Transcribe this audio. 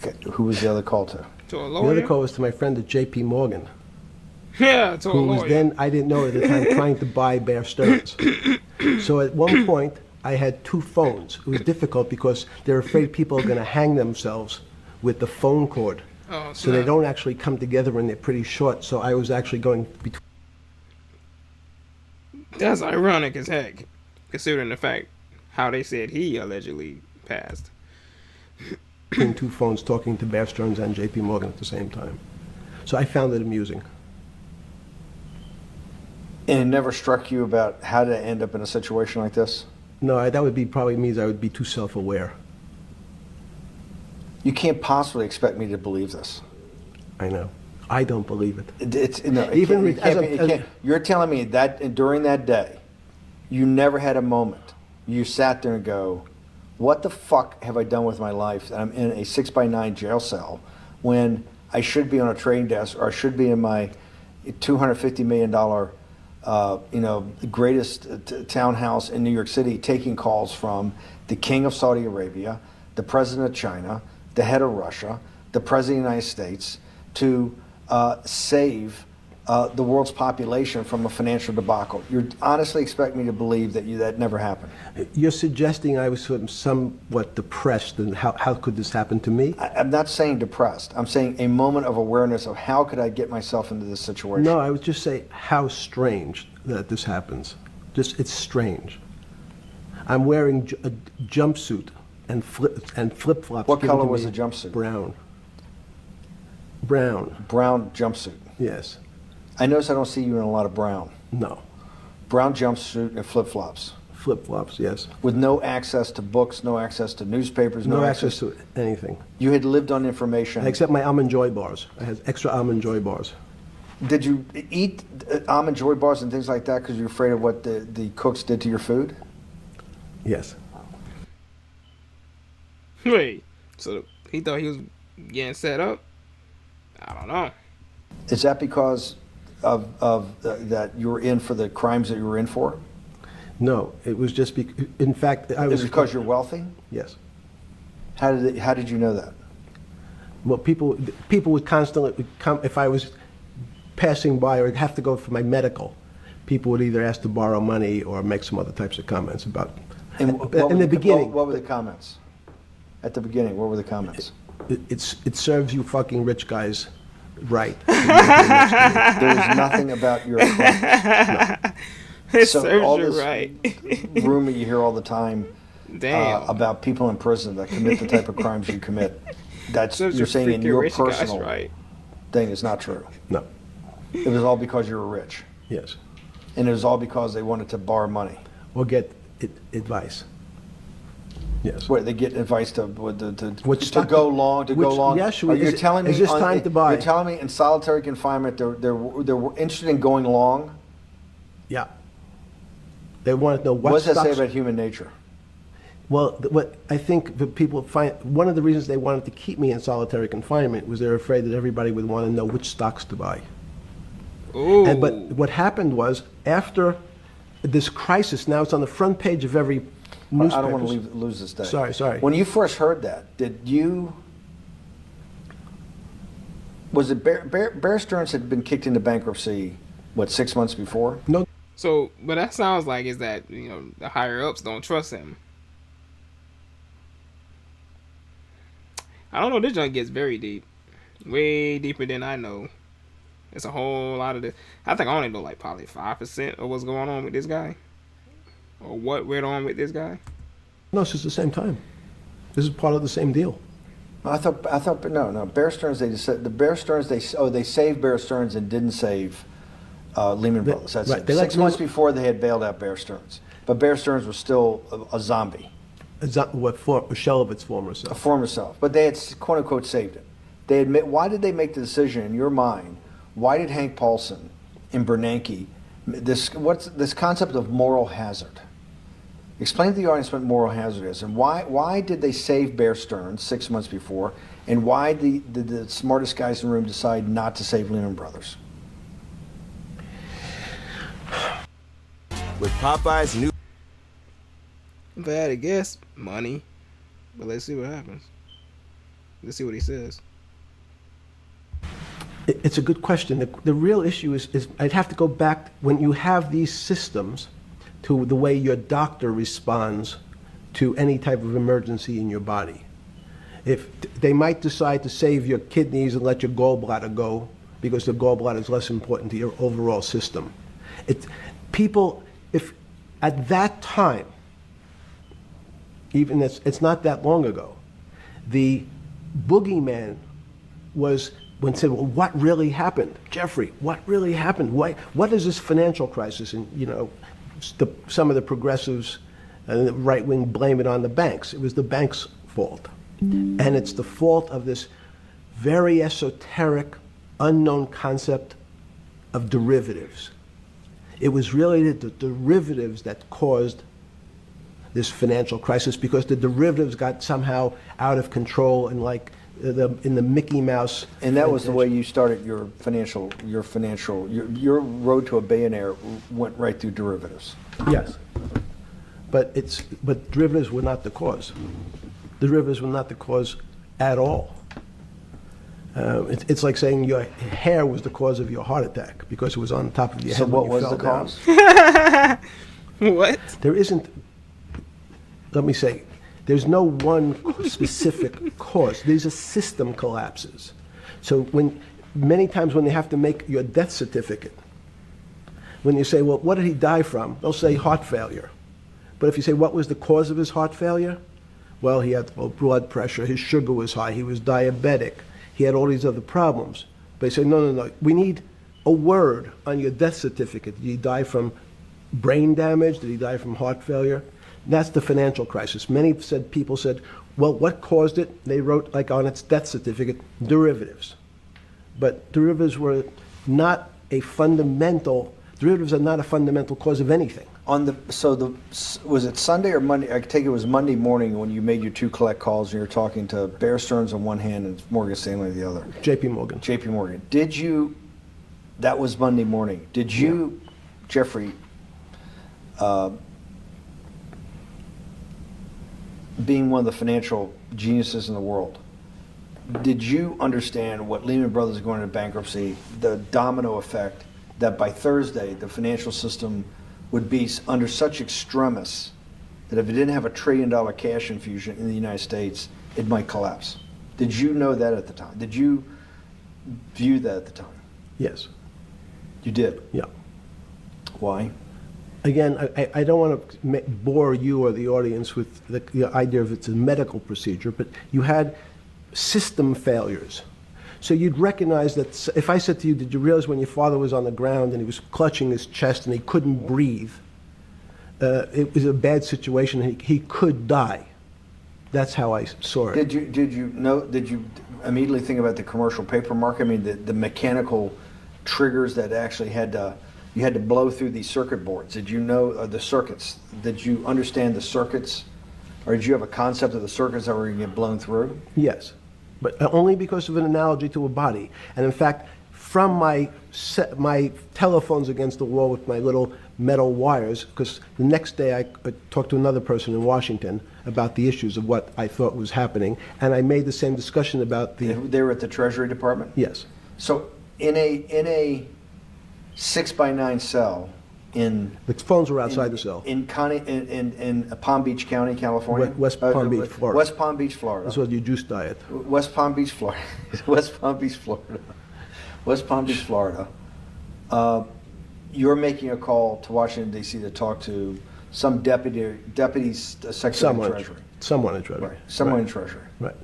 Okay, who was the other call to? To a The lawyer? other call was to my friend at J.P. Morgan, Yeah, to a who lawyer. was then, I didn't know at the time, trying to buy Bear Stearns. So at one point, I had two phones. It was difficult because they're afraid people are going to hang themselves with the phone cord. Oh, So they snap. don't actually come together and they're pretty short. So I was actually going between That's ironic as heck, considering the fact how they said he allegedly passed. two phones talking to Bear Stearns and J.P. Morgan at the same time. So I found it amusing. And it never struck you about how to end up in a situation like this? No, that would be probably means I would be too self-aware. You can't possibly expect me to believe this. I know. I don't believe it. It's no, it Even can't- it can't as a- be- it as a- can't- you're telling me that during that day, you never had a moment you sat there and go, "What the fuck have I done with my life? That I'm in a 6x9 jail cell when I should be on a trading desk or I should be in my $250 million, greatest townhouse in New York City, taking calls from the King of Saudi Arabia, the President of China, the head of Russia, the President of the United States, to save the world's population from a financial debacle." You honestly expect me to believe that never happened? You're suggesting I was sort of somewhat depressed, and how could this happen to me? I'm not saying depressed. I'm saying a moment of awareness of how could I get myself into this situation. No, I would just say how strange that this happens. It's strange. I'm wearing a jumpsuit and flip-flops. What given color to was me. the jumpsuit? Brown. Brown. Brown jumpsuit. Yes. I notice I don't see you in a lot of brown. No. Brown jumpsuit and flip-flops. Flip-flops. Yes. With no access to books, no access to newspapers, No access to anything You had lived on information. except my Almond Joy bars. I had extra Almond Joy bars. Did you eat Almond Joy bars and things like that because you're afraid of what the cooks did to your food? Yes. Wait, so he thought he was getting set up? I don't know. Is that because of that you were in for the crimes that you were in for? No, it was just in fact I was. Is it because you're wealthy? Yes. How did you know that? Well, people would constantly come if I was passing by or have to go for my medical. People would either ask to borrow money or make some other types of comments about. And In the beginning, what were the comments? At the beginning, what were the comments? it serves you fucking rich guys right. There was nothing about your crimes. It So serves all you this right. rumor you hear all the time Damn. about people in prison that commit the type of crimes you commit. That's Serves you're you saying in freaking your rich guys personal right. thing is not true. No. It was all because you were rich, Yes. and it was all because they wanted to borrow money. Or get advice. Yes. Where they get advice to Which to stock- go long, to go which- long. yes, Are you is it- telling me is this time to buy? You're telling me in solitary confinement they're interested in going long. Yeah. They want to know What what does that say stocks. about human nature? Well, what I think the people find, one of the reasons they wanted to keep me in solitary confinement was they're afraid that everybody would want to know which stocks to buy. Ooh. But what happened was, after this crisis, now it's on the front page of every newspaper. I don't want to lose this day. Sorry. When you first heard that, was it Bear Stearns had been kicked into bankruptcy, 6 months before? No, So, but that sounds like is that the higher ups don't trust him. I don't know. This junk gets very deep, way deeper than I know. It's a whole lot of this. I think I only know like probably 5% of what's going on with this guy, or what went on with this guy. no, it's just the same time. This is part of the same deal. I thought no. Bear Stearns, they just said the Bear Stearns they saved Bear Stearns and didn't save Lehman Brothers. That's right, it. they 6 like months before they had bailed out Bear Stearns, but Bear Stearns was still a zombie, A shell of its former a self. former self. But they had quote unquote saved it. They admit. Why did they make the decision in your mind? Why did Hank Paulson and Bernanke what's this concept of moral hazard? Explain to the audience what moral hazard is, and why did they save Bear Stearns 6 months before, and why did the smartest guys in the room decide not to save Lehman Brothers? With Popeye's new If I had to guess, money. But let's see what happens. Let's see what he says. It's a good question. The real issue is I'd have to go back when you have these systems to the way your doctor responds to any type of emergency in your body. If they might decide to save your kidneys and let your gallbladder go because the gallbladder is less important to your overall system. People, if at that time, even it's not that long ago, the boogeyman was when said, well, what really happened? Jeffrey, what really happened? What is this financial crisis? And, some of the progressives and the right wing blame it on the banks. It was the banks' fault. And it's the fault of this very esoteric, unknown concept of derivatives. It was really the derivatives that caused this financial crisis because the derivatives got somehow out of control and in the Mickey Mouse. And that was the way you started your road to a billionaire went right through derivatives. Yes. But derivatives were not the cause. Derivatives were not the cause at all. It's like saying your hair was the cause of your heart attack because it was on top of your head. So what when you was fell the down. cause? What? There isn't, let me say, there's no one specific cause. These are system collapses. So many times when they have to make your death certificate, when you say, well, what did he die from? They'll say heart failure. But if you say, what was the cause of his heart failure? Well, he had low blood pressure, his sugar was high, he was diabetic, he had all these other problems. But they say, no, we need a word on your death certificate. Did he die from brain damage? Did he die from heart failure? That's the financial crisis. Many people said, well, what caused it? They wrote, like on its death certificate, derivatives. But derivatives are not a fundamental cause of anything. Was it Sunday or Monday? I take it was Monday morning when you made your two collect calls and you were talking to Bear Stearns on one hand and Morgan Stanley on the other. J.P. Morgan. J.P. Morgan. That was Monday morning. Did you, yeah. Jeffrey, being one of the financial geniuses in the world, did you understand what Lehman Brothers going into bankruptcy, the domino effect, that by Thursday the financial system would be under such extremis that if it didn't have $1 trillion cash infusion in the United States, it might collapse? Did you know that at the time? Did you view that at the time? Yes. You did? Yeah. Why? Again, I don't want to bore you or the audience with the idea of it's a medical procedure, but you had system failures. So you'd recognize that if I said to you, did you realize when your father was on the ground and he was clutching his chest and he couldn't breathe, it was a bad situation, he could die. That's how I saw it. Did you immediately think about the commercial paper market? I mean, the mechanical triggers that actually you had to blow through these circuit boards. Did you know the circuits? Did you understand the circuits? Or did you have a concept of the circuits that were going to get blown through? Yes, but only because of an analogy to a body. And in fact, from my telephones against the wall with my little metal wires, because the next day I talked to another person in Washington about the issues of what I thought was happening, and I made the same discussion about the... They were at the Treasury Department? Yes. So in a 6x9 cell in... The phones were outside the cell. In Palm Beach County, California? West Palm Beach, Florida. West Palm Beach, Florida. That's what your juice diet. West Palm Beach, Florida. West Palm Beach, Florida. West Palm Beach, Florida. You're making a call to Washington, D.C. to talk to some deputy secretary of Treasury. Someone in Treasury. Right. Someone in Treasury. Right.